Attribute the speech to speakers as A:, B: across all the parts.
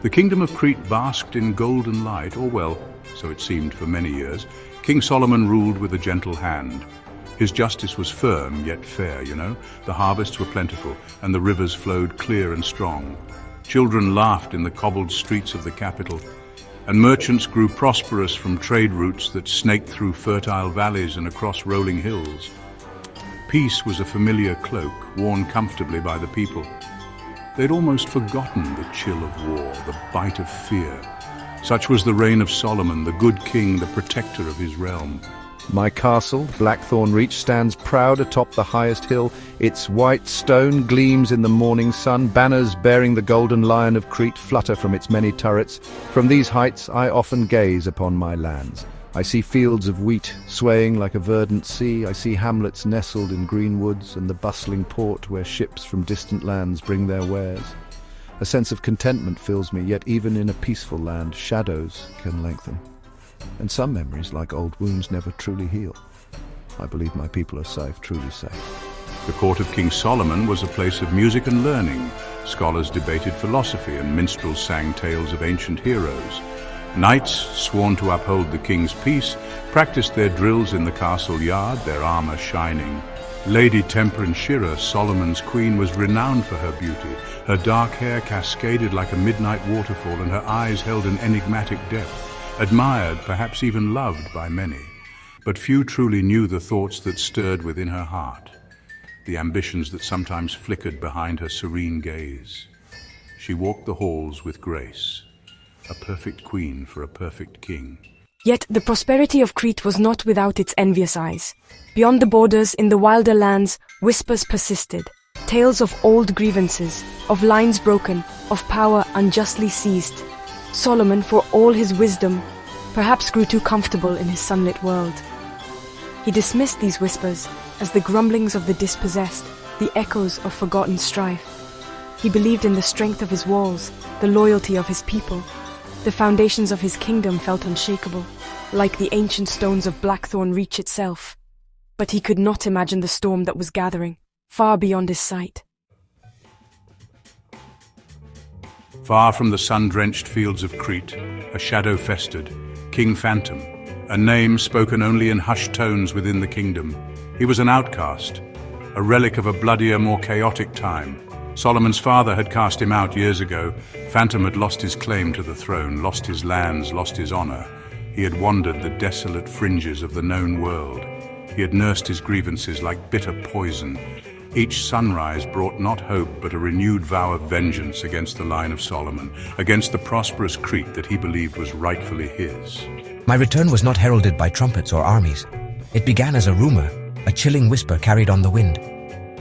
A: The kingdom of Crete basked in golden light, or well, so it seemed for many years. King Solomon ruled with a gentle hand. His justice was firm, yet fair, you know. The harvests were plentiful, and the rivers flowed clear and strong. Children laughed in the cobbled streets of the capital, and merchants grew prosperous from trade routes that snaked through fertile valleys and across rolling hills. Peace was a familiar cloak, worn comfortably by the people. They'd almost forgotten the chill of war, the bite of fear. Such was the reign of Solomon, the good king, the protector of his realm.
B: My castle, Blackthorn Reach, stands proud atop the highest hill. Its white stone gleams in the morning sun. Banners bearing the golden lion of Crete flutter from its many turrets. From these heights I often gaze upon my lands. I see fields of wheat swaying like a verdant sea. I see hamlets nestled in green woods and the bustling port where ships from distant lands bring their wares. A sense of contentment fills me, yet even in a peaceful land, shadows can lengthen. And some memories, like old wounds, never truly heal. I believe my people are safe, truly safe.
A: The court of King Solomon was a place of music and learning. Scholars debated philosophy and minstrels sang tales of ancient heroes. Knights, sworn to uphold the king's peace, practiced their drills in the castle yard, their armor shining. Lady TemprenShira, Solomon's queen, was renowned for her beauty. Her dark hair cascaded like a midnight waterfall, and her eyes held an enigmatic depth, admired, perhaps even loved by many. But few truly knew the thoughts that stirred within her heart, the ambitions that sometimes flickered behind her serene gaze. She walked the halls with grace, a perfect queen for a perfect king.
C: Yet the prosperity of Crete was not without its envious eyes. Beyond the borders, in the wilder lands, whispers persisted. Tales of old grievances, of lines broken, of power unjustly seized. Solomon, for all his wisdom, perhaps grew too comfortable in his sunlit world. He dismissed these whispers as the grumblings of the dispossessed, the echoes of forgotten strife. He believed in the strength of his walls, the loyalty of his people. The foundations of his kingdom felt unshakable, like the ancient stones of Blackthorn Reach itself. But he could not imagine the storm that was gathering, far beyond his sight.
A: Far from the sun-drenched fields of Crete, a shadow festered, King Phantom, a name spoken only in hushed tones within the kingdom. He was an outcast, a relic of a bloodier, more chaotic time. Solomon's father had cast him out years ago. Phantom had lost his claim to the throne, lost his lands, lost his honor. He had wandered the desolate fringes of the known world. He had nursed his grievances like bitter poison. Each sunrise brought not hope, but a renewed vow of vengeance against the line of Solomon, against the prosperous Crete that he believed was rightfully his.
D: My return was not heralded by trumpets or armies. It began as a rumor, a chilling whisper carried on the wind.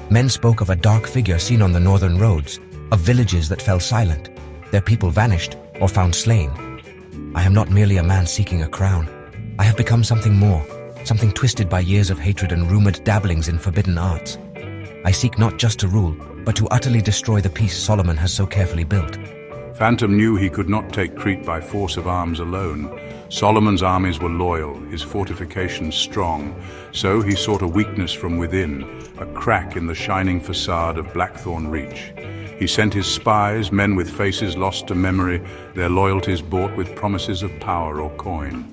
D: Men spoke of a dark figure seen on the northern roads, of villages that fell silent, their people vanished or found slain. I am not merely a man seeking a crown. I have become something more, something twisted by years of hatred and rumored dabblings in forbidden arts. I seek not just to rule, but to utterly destroy the peace Solomon has so carefully built.
A: Phantom knew he could not take Crete by force of arms alone. Solomon's armies were loyal, his fortifications strong, so he sought a weakness from within, a crack in the shining facade of Blackthorn Reach. He sent his spies, men with faces lost to memory, their loyalties bought with promises of power or coin.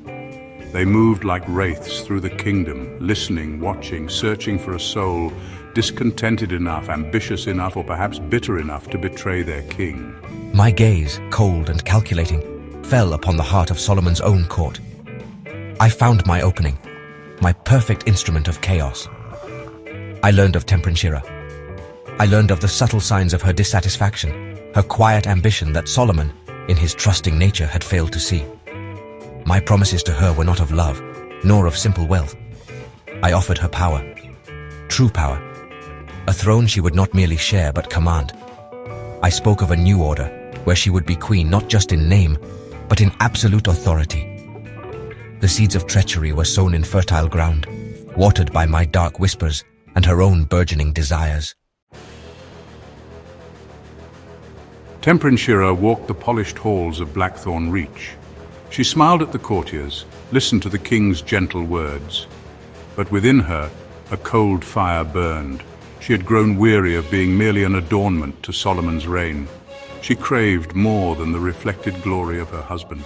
A: They moved like wraiths through the kingdom, listening, watching, searching for a soul, discontented enough, ambitious enough, or perhaps bitter enough to betray their king.
D: My gaze, cold and calculating, fell upon the heart of Solomon's own court. I found my opening, my perfect instrument of chaos. I learned of TemprenShira. I learned of the subtle signs of her dissatisfaction, her quiet ambition that Solomon, in his trusting nature, had failed to see. My promises to her were not of love, nor of simple wealth. I offered her power, true power, a throne she would not merely share but command. I spoke of a new order, where she would be queen not just in name, but in absolute authority. The seeds of treachery were sown in fertile ground, watered by my dark whispers and her own burgeoning desires.
A: TemprenShira walked the polished halls of Blackthorn Reach. She smiled at the courtiers, listened to the king's gentle words. But within her, a cold fire burned. She had grown weary of being merely an adornment to Solomon's reign. She craved more than the reflected glory of her husband.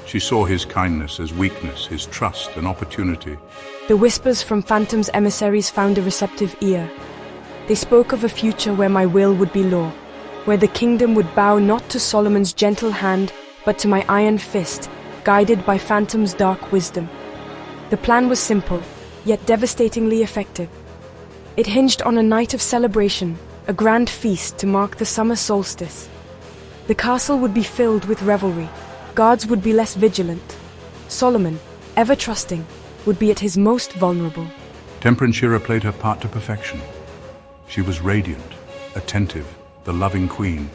A: She saw his kindness as weakness, his trust an opportunity.
C: The whispers from Phantom's emissaries found a receptive ear. They spoke of a future where my will would be law, where the kingdom would bow not to Solomon's gentle hand, but to my iron fist, guided by Phantom's dark wisdom. The plan was simple, yet devastatingly effective. It hinged on a night of celebration, a grand feast to mark the summer solstice. The castle would be filled with revelry. Guards would be less vigilant. Solomon, ever trusting, would be at his most vulnerable.
A: TemprenShira played her part to perfection. She was radiant, attentive, the loving queen.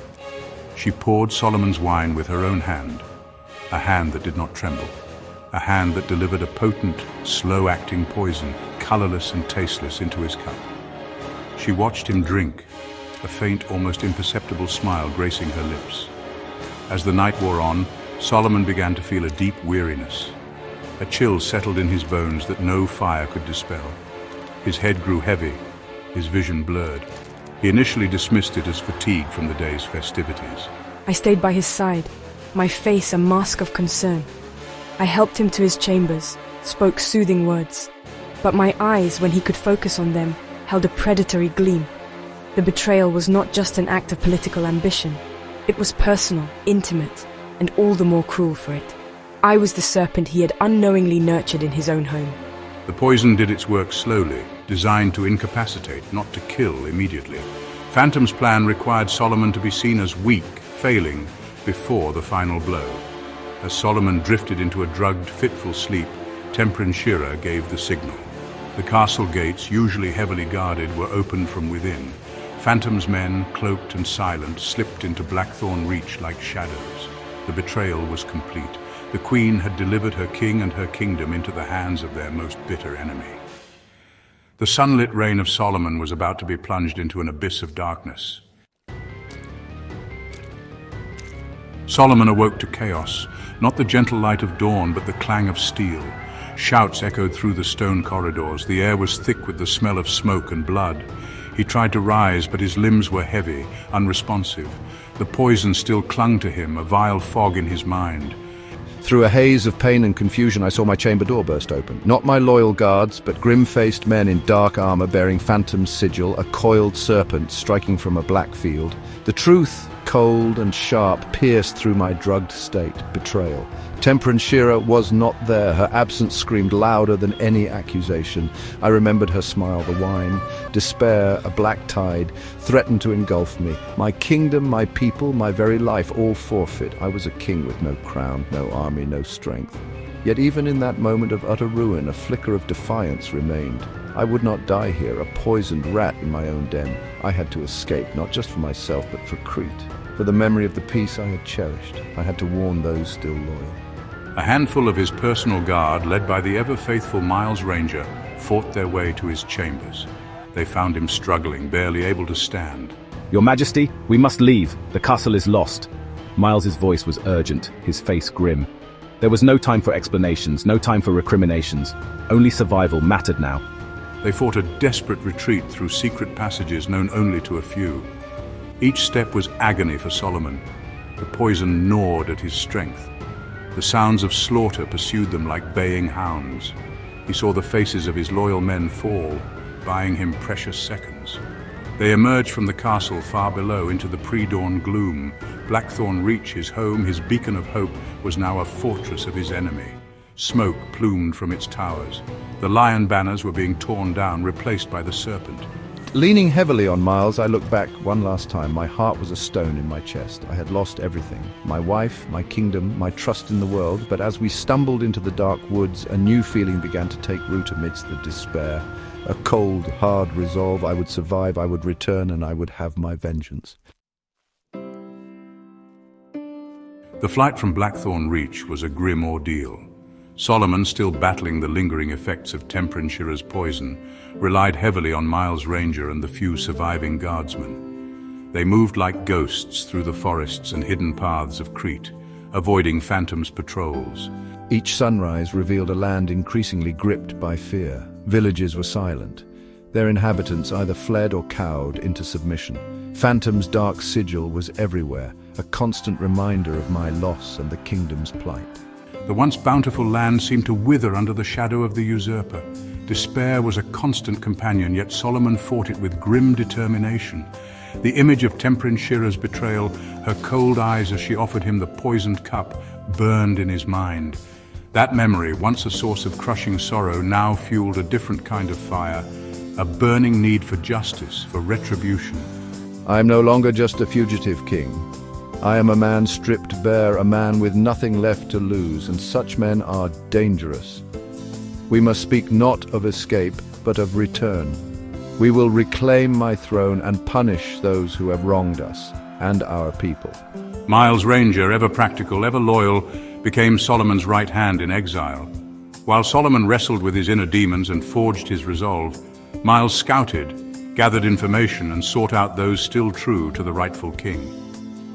A: She poured Solomon's wine with her own hand, a hand that did not tremble, a hand that delivered a potent, slow-acting poison, colorless and tasteless, into his cup. She watched him drink, a faint, almost imperceptible smile gracing her lips. As the night wore on, Solomon began to feel a deep weariness. A chill settled in his bones that no fire could dispel. His head grew heavy, his vision blurred. He initially dismissed it as fatigue from the day's festivities.
C: I stayed by his side, my face a mask of concern. I helped him to his chambers, spoke soothing words. But my eyes, when he could focus on them, held a predatory gleam. The betrayal was not just an act of political ambition. It was personal, intimate, and all the more cruel for it. I was the serpent he had unknowingly nurtured in his own home.
A: The poison did its work slowly, designed to incapacitate, not to kill immediately. Phantom's plan required Solomon to be seen as weak, failing, before the final blow. As Solomon drifted into a drugged, fitful sleep, TemprenShira gave the signal. The castle gates, usually heavily guarded, were opened from within. Phantom's men, cloaked and silent, slipped into Blackthorn Reach like shadows. The betrayal was complete. The queen had delivered her king and her kingdom into the hands of their most bitter enemy. The sunlit reign of Solomon was about to be plunged into an abyss of darkness. Solomon awoke to chaos, not the gentle light of dawn, but the clang of steel. Shouts echoed through the stone corridors. The air was thick with the smell of smoke and blood. He tried to rise, but his limbs were heavy, unresponsive. The poison still clung to him, a vile fog in his mind.
B: Through a haze of pain and confusion, I saw my chamber door burst open. Not my loyal guards, but grim-faced men in dark armor bearing Phantom's sigil, a coiled serpent striking from a black field. The truth, cold and sharp, pierced through my drugged state. Betrayal. TemprenShira was not there. Her absence screamed louder than any accusation. I remembered her smile, the wine. Despair, a black tide, threatened to engulf me. My kingdom, my people, my very life, all forfeit. I was a king with no crown, no army, no strength. Yet even in that moment of utter ruin, a flicker of defiance remained. I would not die here, a poisoned rat in my own den. I had to escape, not just for myself, but for Crete. For the memory of the peace I had cherished. I had to warn those still loyal.
A: A handful of his personal guard, led by the ever-faithful Miles Ranger, fought their way to his chambers. They found him struggling, barely able to stand.
E: Your Majesty, we must leave. The castle is lost. Miles's voice was urgent, his face grim. There was no time for explanations, no time for recriminations. Only survival mattered now.
A: They fought a desperate retreat through secret passages known only to a few. Each step was agony for Solomon. The poison gnawed at his strength. The sounds of slaughter pursued them like baying hounds. He saw the faces of his loyal men fall, buying him precious seconds. They emerged from the castle far below into the pre-dawn gloom. Blackthorn Reach, his home, his beacon of hope, was now a fortress of his enemy. Smoke plumed from its towers. The lion banners were being torn down, replaced by the serpent.
B: Leaning heavily on Miles, I looked back one last time. My heart was a stone in my chest. I had lost everything. My wife, my kingdom, my trust in the world. But as we stumbled into the dark woods, a new feeling began to take root amidst the despair. A cold, hard resolve. I would survive, I would return, and I would have my vengeance.
A: The flight from Blackthorn Reach was a grim ordeal. Solomon, still battling the lingering effects of TemprenShira's poison, relied heavily on Miles Ranger and the few surviving guardsmen. They moved like ghosts through the forests and hidden paths of Crete, avoiding Phantom's patrols.
B: Each sunrise revealed a land increasingly gripped by fear. Villages were silent. Their inhabitants either fled or cowed into submission. Phantom's dark sigil was everywhere, a constant reminder of my loss and the kingdom's plight.
A: The once bountiful land seemed to wither under the shadow of the usurper. Despair was a constant companion, yet Solomon fought it with grim determination. The image of TemprenShira's betrayal, her cold eyes as she offered him the poisoned cup, burned in his mind. That memory, once a source of crushing sorrow, now fueled a different kind of fire, a burning need for justice, for retribution.
B: I am no longer just a fugitive king. I am a man stripped bare, a man with nothing left to lose, and such men are dangerous. We must speak not of escape, but of return. We will reclaim my throne and punish those who have wronged us and our people.
A: Miles Ranger, ever practical, ever loyal, became Solomon's right hand in exile. While Solomon wrestled with his inner demons and forged his resolve, Miles scouted, gathered information, and sought out those still true to the rightful king.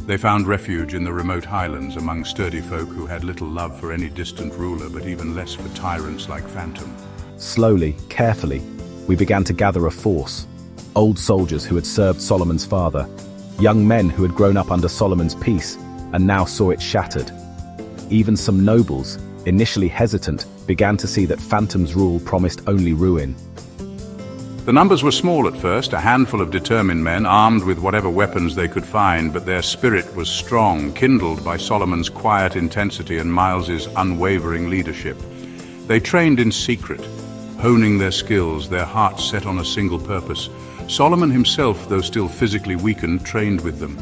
A: They found refuge in the remote highlands among sturdy folk who had little love for any distant ruler, but even less for tyrants like Phantom.
E: Slowly, carefully, we began to gather a force. Old soldiers who had served Solomon's father, young men who had grown up under Solomon's peace and now saw it shattered. Even some nobles, initially hesitant, began to see that Phantom's rule promised only ruin.
A: The numbers were small at first, a handful of determined men armed with whatever weapons they could find, but their spirit was strong, kindled by Solomon's quiet intensity and Miles's unwavering leadership. They trained in secret, honing their skills, their hearts set on a single purpose. Solomon himself, though still physically weakened, trained with them.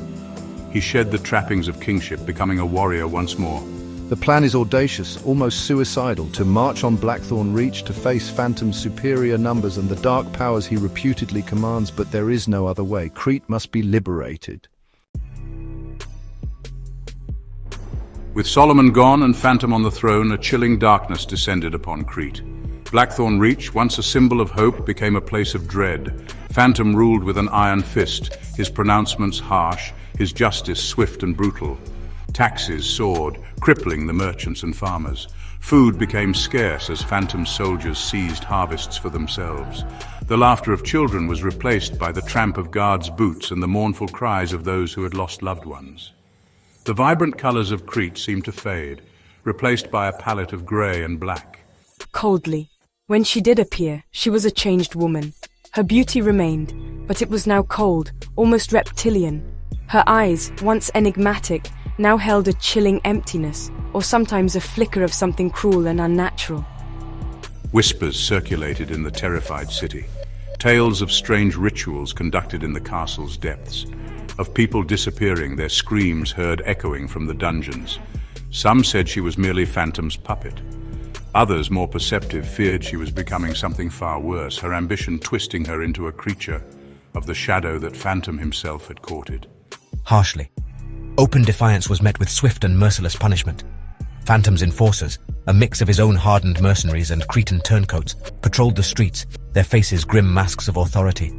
A: He shed the trappings of kingship, becoming a warrior once more.
B: The plan is audacious, almost suicidal, to march on Blackthorn Reach to face Phantom's superior numbers and the dark powers he reputedly commands, but there is no other way. Crete must be liberated.
A: With Solomon gone and Phantom on the throne, a chilling darkness descended upon Crete. Blackthorn Reach, once a symbol of hope, became a place of dread. Phantom ruled with an iron fist, his pronouncements harsh, his justice swift and brutal. Taxes soared, crippling the merchants and farmers. Food became scarce as Phantom's soldiers seized harvests for themselves. The laughter of children was replaced by the tramp of guards' boots and the mournful cries of those who had lost loved ones. The vibrant colors of Crete seemed to fade, replaced by a palette of gray and black.
C: Coldly, when she did appear, she was a changed woman. Her beauty remained, but it was now cold, almost reptilian. Her eyes, once enigmatic, now held a chilling emptiness, or sometimes a flicker of something cruel and unnatural.
A: Whispers circulated in the terrified city, tales of strange rituals conducted in the castle's depths, of people disappearing, their screams heard echoing from the dungeons. Some said she was merely Phantom's puppet. Others, more perceptive, feared she was becoming something far worse, her ambition twisting her into a creature of the shadow that Phantom himself had courted.
D: Harshly, open defiance was met with swift and merciless punishment. Phantom's enforcers, a mix of his own hardened mercenaries and Cretan turncoats, patrolled the streets, their faces grim masks of authority.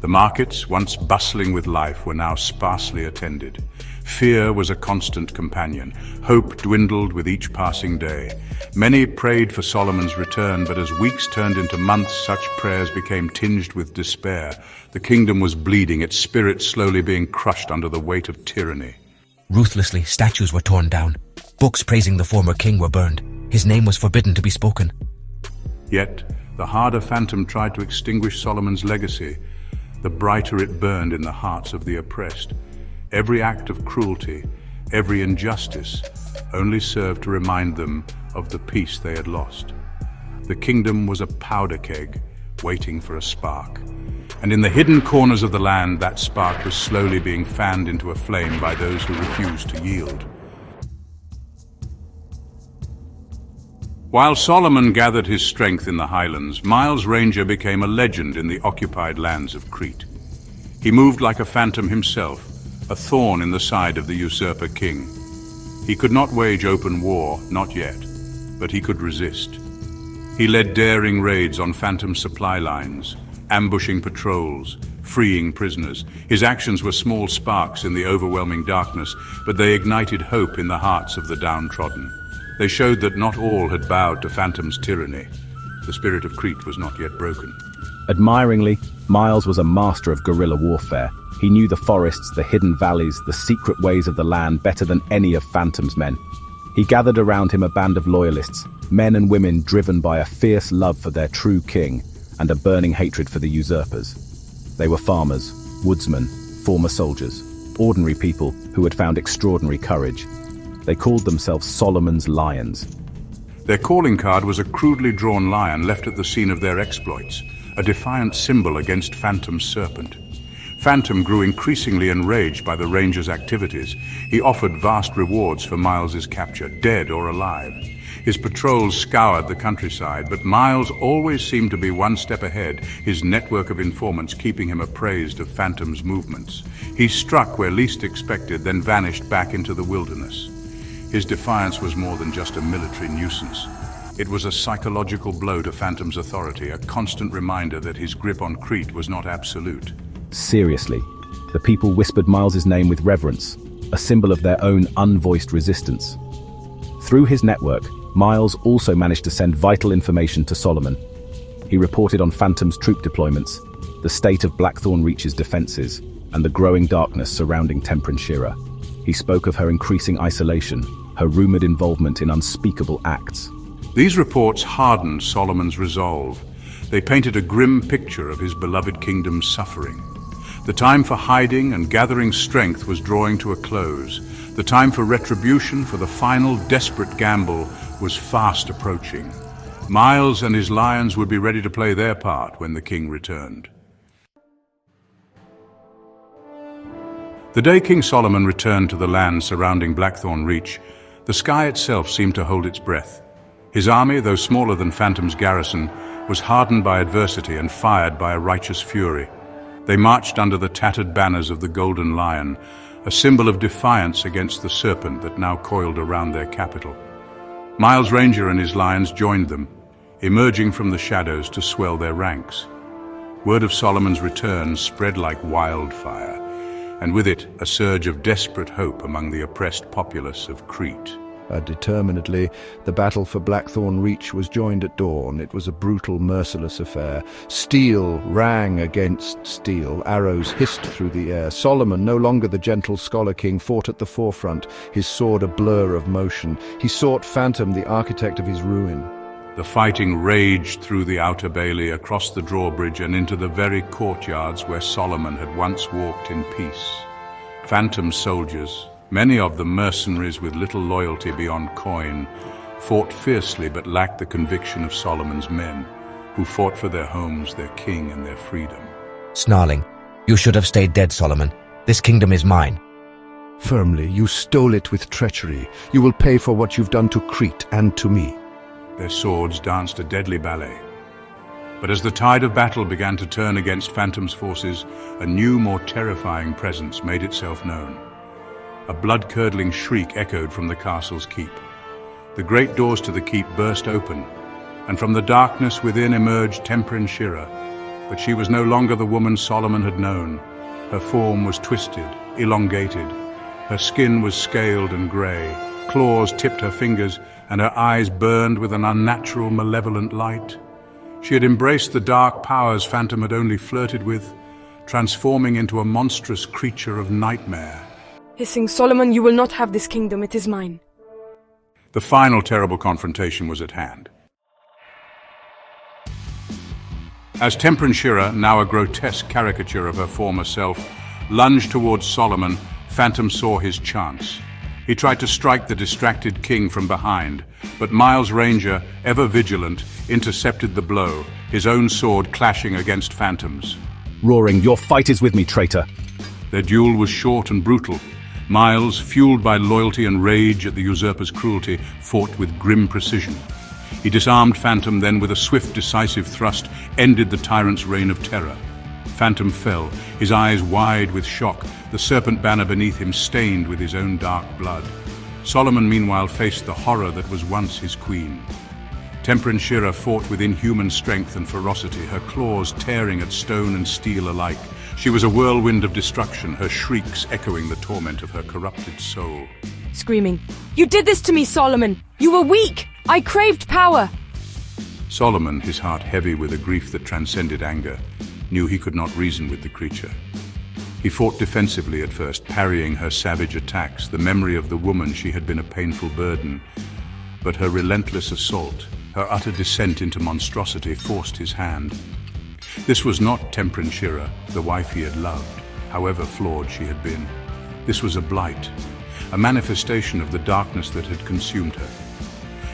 A: The markets, once bustling with life, were now sparsely attended. Fear was a constant companion. Hope dwindled with each passing day. Many prayed for Solomon's return, but as weeks turned into months, such prayers became tinged with despair. The kingdom was bleeding, its spirit slowly being crushed under the weight of tyranny.
D: Ruthlessly, statues were torn down. Books praising the former king were burned. His name was forbidden to be spoken.
A: Yet, the harder Phantom tried to extinguish Solomon's legacy, the brighter it burned in the hearts of the oppressed. Every act of cruelty, every injustice, only served to remind them of the peace they had lost. The kingdom was a powder keg, waiting for a spark. And in the hidden corners of the land, that spark was slowly being fanned into a flame by those who refused to yield. While Solomon gathered his strength in the highlands, Miles Ranger became a legend in the occupied lands of Crete. He moved like a phantom himself, a thorn in the side of the usurper king. He could not wage open war, not yet, but he could resist. He led daring raids on Phantom supply lines, ambushing patrols, freeing prisoners. His actions were small sparks in the overwhelming darkness, but they ignited hope in the hearts of the downtrodden. They showed that not all had bowed to Phantom's tyranny. The spirit of Crete was not yet broken.
E: Admiringly, Miles was a master of guerrilla warfare. He knew the forests, the hidden valleys, the secret ways of the land better than any of Phantom's men. He gathered around him a band of loyalists, men and women driven by a fierce love for their true king and a burning hatred for the usurpers. They were farmers, woodsmen, former soldiers, ordinary people who had found extraordinary courage. They called themselves Solomon's Lions.
A: Their calling card was a crudely drawn lion left at the scene of their exploits, a defiant symbol against Phantom's serpent. Phantom grew increasingly enraged by the Ranger's activities. He offered vast rewards for Miles's capture, dead or alive. His patrols scoured the countryside, but Miles always seemed to be one step ahead, his network of informants keeping him appraised of Phantom's movements. He struck where least expected, then vanished back into the wilderness. His defiance was more than just a military nuisance. It was a psychological blow to Phantom's authority, a constant reminder that his grip on Crete was not absolute.
E: Seriously, the people whispered Miles's name with reverence, a symbol of their own unvoiced resistance. Through his network, Miles also managed to send vital information to Solomon. He reported on Phantom's troop deployments, the state of Blackthorn Reach's defenses, and the growing darkness surrounding TemprenShira. He spoke of her increasing isolation, her rumored involvement in unspeakable acts.
A: These reports hardened Solomon's resolve. They painted a grim picture of his beloved kingdom's suffering. The time for hiding and gathering strength was drawing to a close. The time for retribution, for the final desperate gamble, was fast approaching. Miles and his lions would be ready to play their part when the king returned. The day King Solomon returned to the land surrounding Blackthorn Reach, the sky itself seemed to hold its breath. His army, though smaller than Phantom's garrison, was hardened by adversity and fired by a righteous fury. They marched under the tattered banners of the Golden Lion, a symbol of defiance against the serpent that now coiled around their capital. Miles Ranger and his lions joined them, emerging from the shadows to swell their ranks. Word of Solomon's return spread like wildfire, and with it a surge of desperate hope among the oppressed populace of Crete.
B: Determinedly, the battle for Blackthorn Reach was joined at dawn. It was a brutal, merciless affair. Steel rang against steel. Arrows hissed through the air. Solomon, no longer the gentle scholar king, fought at the forefront, his sword a blur of motion. He sought Phantom, the architect of his ruin.
A: The fighting raged through the outer bailey, across the drawbridge, and into the very courtyards where Solomon had once walked in peace. Phantom soldiers, many of them mercenaries with little loyalty beyond coin, fought fiercely but lacked the conviction of Solomon's men, who fought for their homes, their king, and their freedom.
D: Snarling, "You should have stayed dead, Solomon. This kingdom is mine."
B: Firmly, you stole it with treachery. You will pay for what you've done to Crete and to me.
A: Their swords danced a deadly ballet. But as the tide of battle began to turn against Phantom's forces, a new, more terrifying presence made itself known. A blood-curdling shriek echoed from the castle's keep. The great doors to the keep burst open, and from the darkness within emerged TemprenShira. But she was no longer the woman Solomon had known. Her form was twisted, elongated. Her skin was scaled and grey. Claws tipped her fingers, and her eyes burned with an unnatural, malevolent light. She had embraced the dark powers Phantom had only flirted with, transforming into a monstrous creature of nightmare.
C: Hissing, "Solomon, you will not have this kingdom, it is mine."
A: The final terrible confrontation was at hand. As TemprenShira, now a grotesque caricature of her former self, lunged towards Solomon, Phantom saw his chance. He tried to strike the distracted king from behind, but Miles Ranger, ever vigilant, intercepted the blow, his own sword clashing against Phantom's.
E: Roaring, "Your fight is with me, traitor!"
A: Their duel was short and brutal. Miles, fueled by loyalty and rage at the usurper's cruelty, fought with grim precision. He disarmed Phantom, then with a swift, decisive thrust, ended the tyrant's reign of terror. Phantom fell, his eyes wide with shock, the serpent banner beneath him stained with his own dark blood. Solomon, meanwhile, faced the horror that was once his queen. TemprenShira fought with inhuman strength and ferocity, her claws tearing at stone and steel alike. She was a whirlwind of destruction, her shrieks echoing the torment of her corrupted soul.
C: Screaming, "You did this to me, Solomon! You were weak! I craved power!"
A: Solomon, his heart heavy with a grief that transcended anger, knew he could not reason with the creature. He fought defensively at first, parrying her savage attacks. The memory of the woman she had been a painful burden. But her relentless assault, her utter descent into monstrosity, forced his hand. This was not TemprenShira, the wife he had loved, however flawed she had been. This was a blight, a manifestation of the darkness that had consumed her.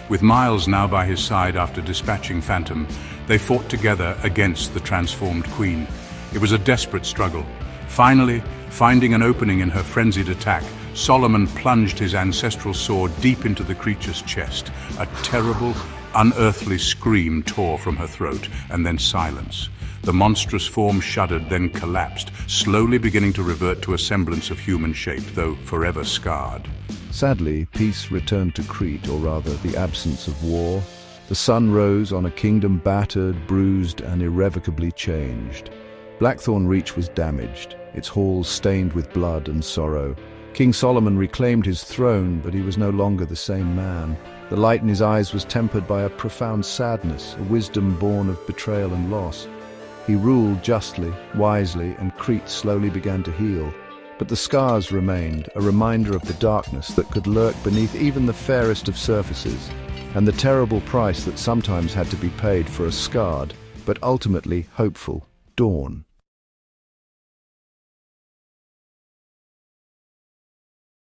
A: With Miles now by his side after dispatching Phantom, they fought together against the transformed queen. It was a desperate struggle. Finally, finding an opening in her frenzied attack, Solomon plunged his ancestral sword deep into the creature's chest. A terrible, unearthly scream tore from her throat, and then silence. The monstrous form shuddered, then collapsed, slowly beginning to revert to a semblance of human shape, though forever scarred.
B: Sadly, peace returned to Crete, or rather the absence of war. The sun rose on a kingdom battered, bruised, and irrevocably changed. Blackthorn Reach was damaged, its halls stained with blood and sorrow. King Solomon reclaimed his throne, but he was no longer the same man. The light in his eyes was tempered by a profound sadness, a wisdom born of betrayal and loss. He ruled justly, wisely, and Crete slowly began to heal. But the scars remained, a reminder of the darkness that could lurk beneath even the fairest of surfaces, and the terrible price that sometimes had to be paid for a scarred, but ultimately hopeful, dawn.